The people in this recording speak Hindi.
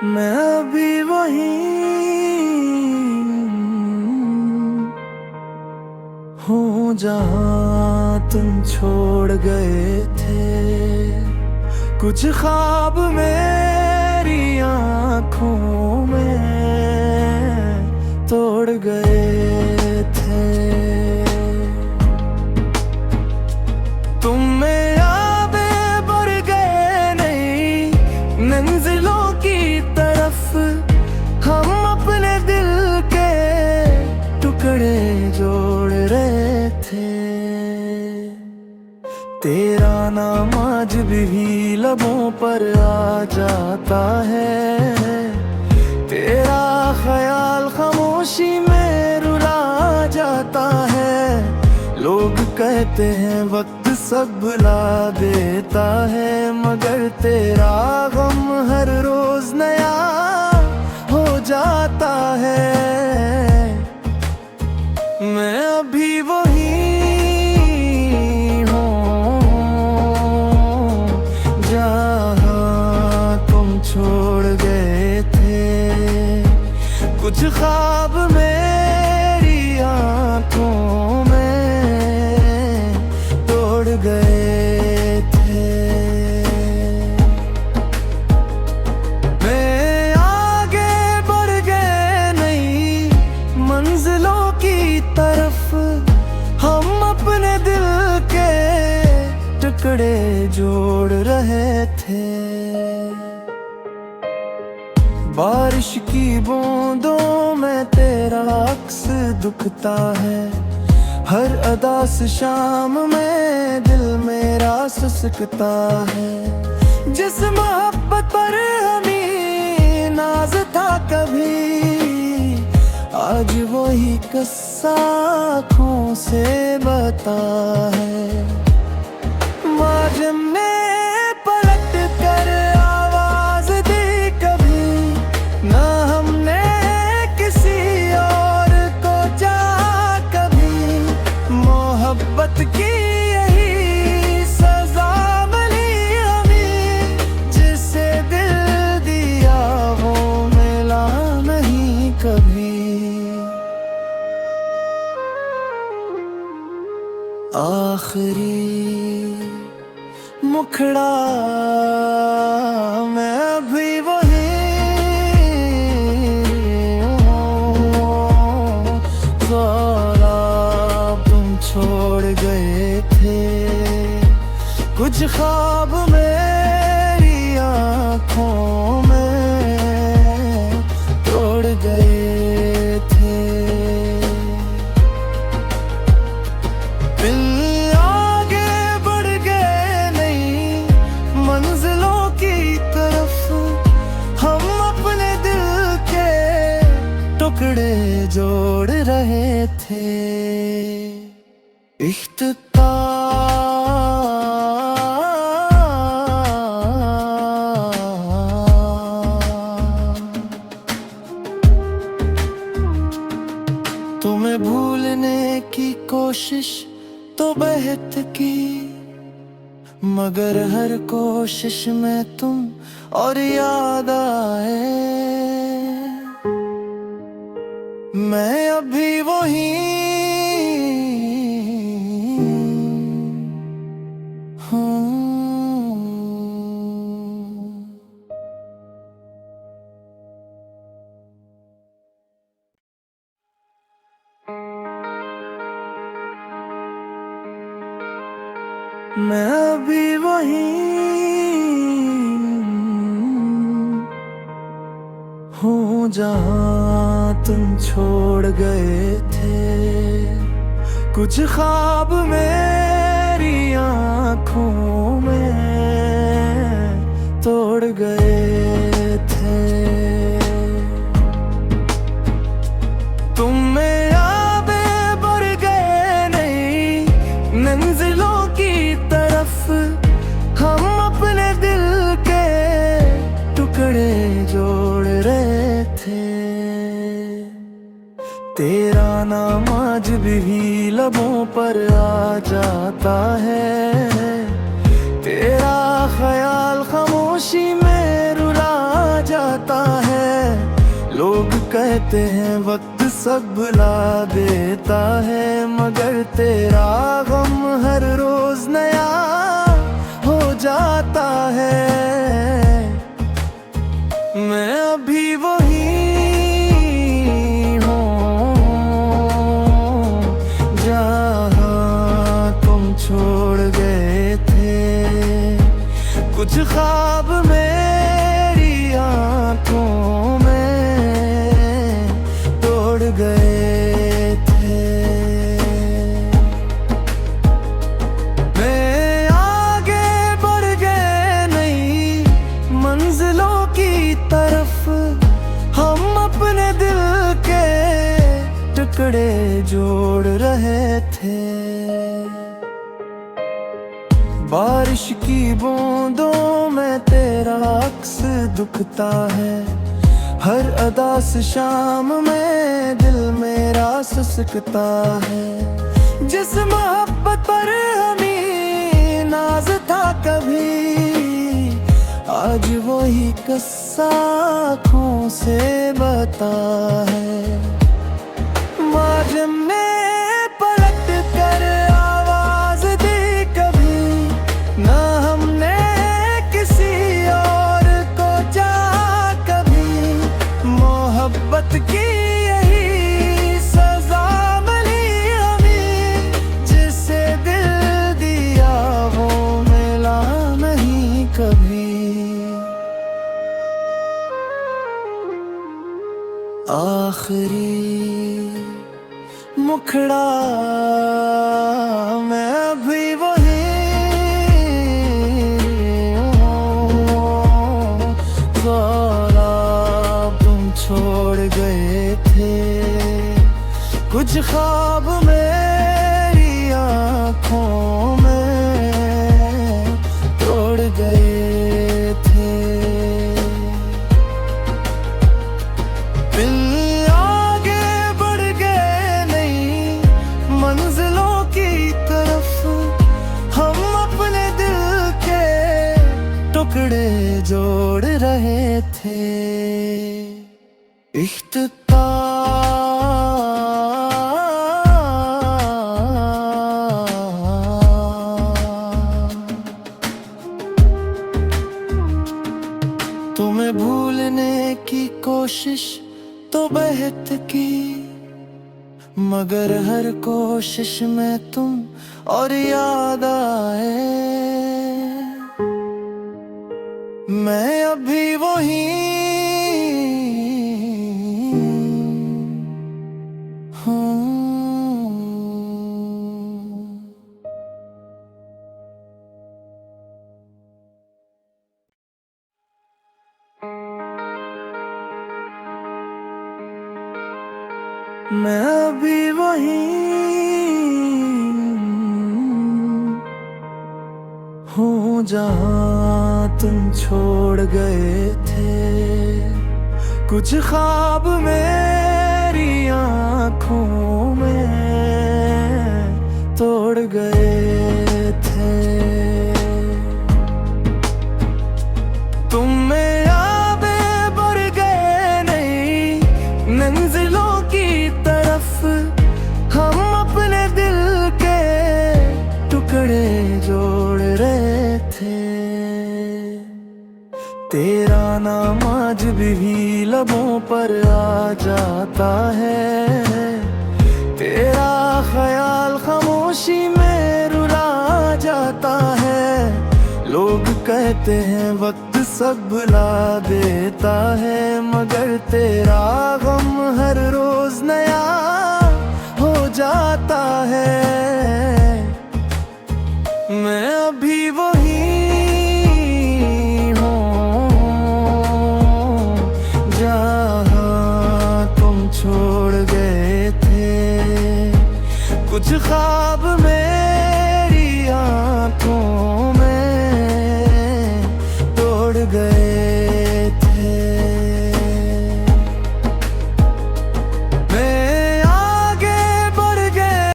मैं अभी वहीं हूँ जहाँ तुम छोड़ गए थे। कुछ ख्वाब मेरी आँखों में तोड़ गए थे। तुम में आगे बढ़ गए नहीं मंजिलों की तरफ। हम अपने दिल के टुकड़े जोड़ रहे थे। तेरा नाम आज भी लबों पर आ जाता है। तेरा ख्याल खामोशी में रुला जाता है। लोग कहते हैं वक्त सब भुला देता है, मगर तेरा गम हर रोज नया हो जाता है। मैं अभी वही हूँ जहाँ तुम छोड़ गए थे। कुछ ख्वाब मेरी आँखों में तोड़ गए थे। मैं आगे बढ़ गए नई मंजिलों की तरफ। हम अपने दिल के टुकड़े जोड़ रहे थे। बारिश की बूंदों में तेरा अक्स दुखता है। हर अदा से शाम में दिल मेरा सिसकता है। जिस मोहब्बत पर हमें नाज था कभी, आज वही किस्सा आँखों से बता है। माजम ने पलट कर आवाज दी कभी, ना हमने किसी और को चाहा कभी। मोहब्बत की यही सजा मिली हमें, जिसे दिल दिया वो मिला नहीं कभी। आखिरी मुखड़ा मैं अभी वही हूँ। तुम छोड़ गए थे। कुछ ख्वाब मेरी आँखों में तोड़ गए थे। दिल आगे बढ़ गए नई मंजिलों की तरफ। हम अपने दिल के टुकड़े जोड़ रहे थे। तुम्हें भूलने की कोशिश तो बहुत की, मगर हर कोशिश में तुम और याद आए। मैं अभी वही हूँ। मैं अभी वही हूँ जहाँ तुम छोड़ गए थे। कुछ ख्वाब मेरी आँखों में तोड़ गए थे। तुम में आगे बढ़ गए नहीं मंजिलों की तरफ। हम अपने दिल के टुकड़े जोड़ रहे थे। तेरा नाम आज भी लबों पर आ जाता है। तेरा ख्याल खामोशी में रुला जाता कहते हैं वक्त सब भुला देता है, मगर तेरा गम हर रोज नया हो जाता है। मैं अभी वही हूँ जहाँ तुम छोड़ गए थे। कुछ ख्वाब मेरी आँखों में तोड़ गए थे। मैं आगे बढ़ गए नई मंजिलों की तरफ, हम अपने दिल के टुकड़े जोड़ रहे थे। बारिश की बूंदों में तेरा अक्स दुखता है, हर अदा से शाम में दिल मेरा सिसकता है। जिस मोहब्बत पर हमें नाज था कभी, आज वही किस्सा आँखों से बता है। माजम ने पलट कर आवाज दी कभी, ना हमने किसी और को चाहा कभी। मोहब्बत की यही सजा मिली हमें, जिसे दिल दिया वो मिला नहीं कभी। आखिरी मुखड़ा मैं अभी वही हूँ, ज़रा तुम छोड़ गए थे। कुछ ख्वाब मेरी आँखों में तोड़ गए थे। मंजिलों की तरफ हम अपने दिल के टुकड़े जोड़ रहे थे। तुम्हें भूलने की कोशिश तो बहुत की, मगर हर कोशिश में तुम और याद आए। मैं अभी वही हूँ। मैं अभी वही हूँ जहाँ तुम छोड़ गए थे। कुछ ख्वाब मेरी आँखों में तोड़ गए थे। तुम में आगे बढ़ गए नई मंजिलों की तरफ, हम अपने दिल के टुकड़े जोड़ रहे थे। तेरा नाम आज भी लबों पर आ जाता है, तेरा ख्याल खामोशी में रुला जाता है। लोग कहते हैं वक्त सब भुला देता है, मगर तेरा गम हर रोज नया हो जाता है। मैं अभी वही हूँ जहाँ तुम छोड़ गए थे। कुछ ख्वाब मेरी